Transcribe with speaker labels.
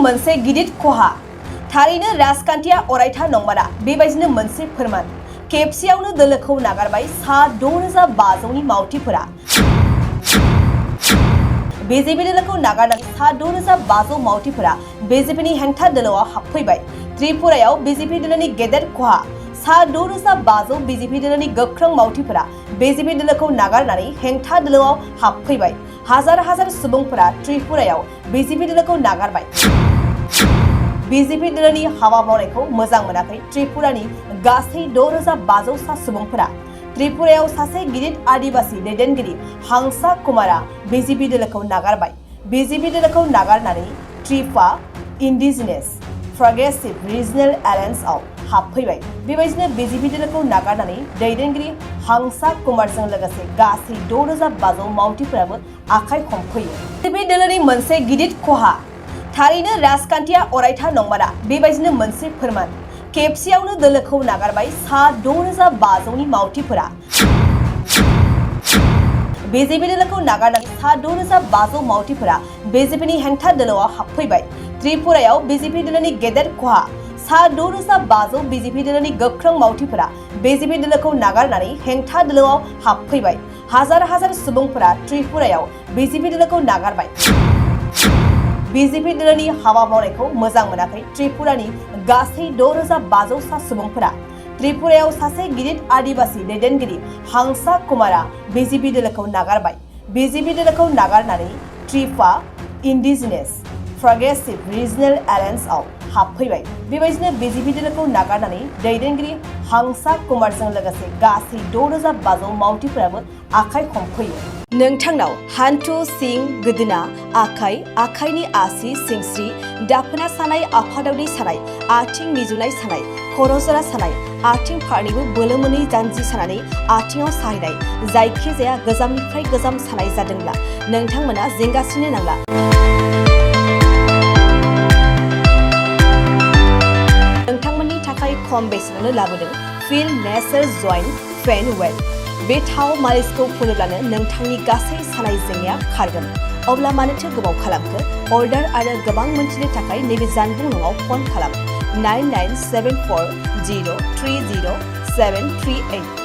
Speaker 1: मोनसे गिदिर खहा थारैनो राजखान्थिया अरायथा नंमारा बेबायदिनो मोनसे फोरमान खेबसेयावनो दोलोखौ नागारबाय सा 6500नि मावथिफोरा बीजेपी दोलोखौ नागारनानै सा 6500 मावथिफोरा बीजेपीनि हेंथा दोलोआव हाबफैबाय त्रिपुरायाव बीजेपी दोलोनि गेदेर खहा सा 6500 बीजेपी दोलोनि गोख्रों मावथिफोरा बीजेपी दोलोखौ नागारनानै हेंथा दोलोआव हाबफैबाय हाजार हाजार सुबुंफोरा त्रिपुरायाव बीजेपी दोलोखौ नागारबाय बीजेपी दोलोनि हाबा मावनायखौ मोजां मोनाखै त्रिपुरानि गासै 6500 सा सुबुंफोरा त्रिपुरायाव सासे गिदिर आदिवासी दैदेनगिरि हांसा कुमारा बीजेपी दोलोखौ नागारबाय बीजेपी दोलोखौ नागारनानै त्रिपुरा इन्डिजिनियास प्रोग्रेसिव रिजनल एलायन्सआव हाबफैबाय बेबायदिनो बीजेपी दोलोखौ नागारनानै दैदेनगिरि हांसा कुमारजों लोगोसे गासै 6500 मावथिफोराबो आखाइ हमफैयो बीजेपी दोलोनि मोनसे गिदिर खहा थारैनो राजखान्थिया अरायथा नंमारा बेबायदिनो मोनसे फोरमान खेबसेयावनो दोलोखौ नागारबाय सा 6500नि मावथिफोरा बीजेपी दोलोखौ नागारनानै सा 6500 मावथिफोरा बीजेपीनि हेंथा दोलोआव हाबफैबाय त्रिपुरायाव बीजेपी दोलोनि गेदेर खहा सा 6500 बीजेपी दोलोनि गोख्रों मावथिफोरा बीजेपी दोलोखौ नागारनानै हेंथा दोलोआव हाबफैबाय हाजार हाजार सुबुंफोरा त्रिपुरायाव बीजेपी दोलोखौ नागारबाय बीजेपी दोलोनि हाबा मावनायखौ मोजां मोनाखै त्रिपुरानि गासै 6500 सा सुबुंफोरा त्रिपुरायाव सासे गिदिर आदिवासी दैदेनगिरि हांसा कुमारा बीजेपी दोलोखौ नागारबाय बीजेपी दोलोखौ नागारनानै त्रिपुरा इन्डिजिनियास प्रोग्रेसिव रिजनल एलायन्सआव हाबफैबाय बेबायदिनो बीजेपी दोलोखौ नागारनानै दैदेनगिरि हांसा कुमारजों लोगोसे गासै 6500 मावथिफोराबो आखाइ हमफैयो नोंथांनाव हान्थु सिं गोदोना आखाइनि आसि सिंस्रि दाफोना सानाय आफादावनि सानाय आथिं मिजुनाय सानाय खर' जरा सानाय आथिं फारनैबो बोलो मोनै जानजि सानानै आथिङाव साहैनाय जायखिजाया गोजामनिफ्राय गोजाम सानाय जादोंब्ला नोंथांमोना जिंगासिनो नांला नोंथांमोननि थाखाय खम बेसेनावनो लाबोदों फिल नेचार जइन्ट पेन वेल बे थाव मालिसखौ फुनोब्लानो नोंथांनि गासै सानाय जेंनाया खारगोन अब्ला मानोथो गोबाव खालामखो अर्डार आरो गोबां मोनथिनो थाखाय नैबे जानबुं नङाव फन खालाम 9974030738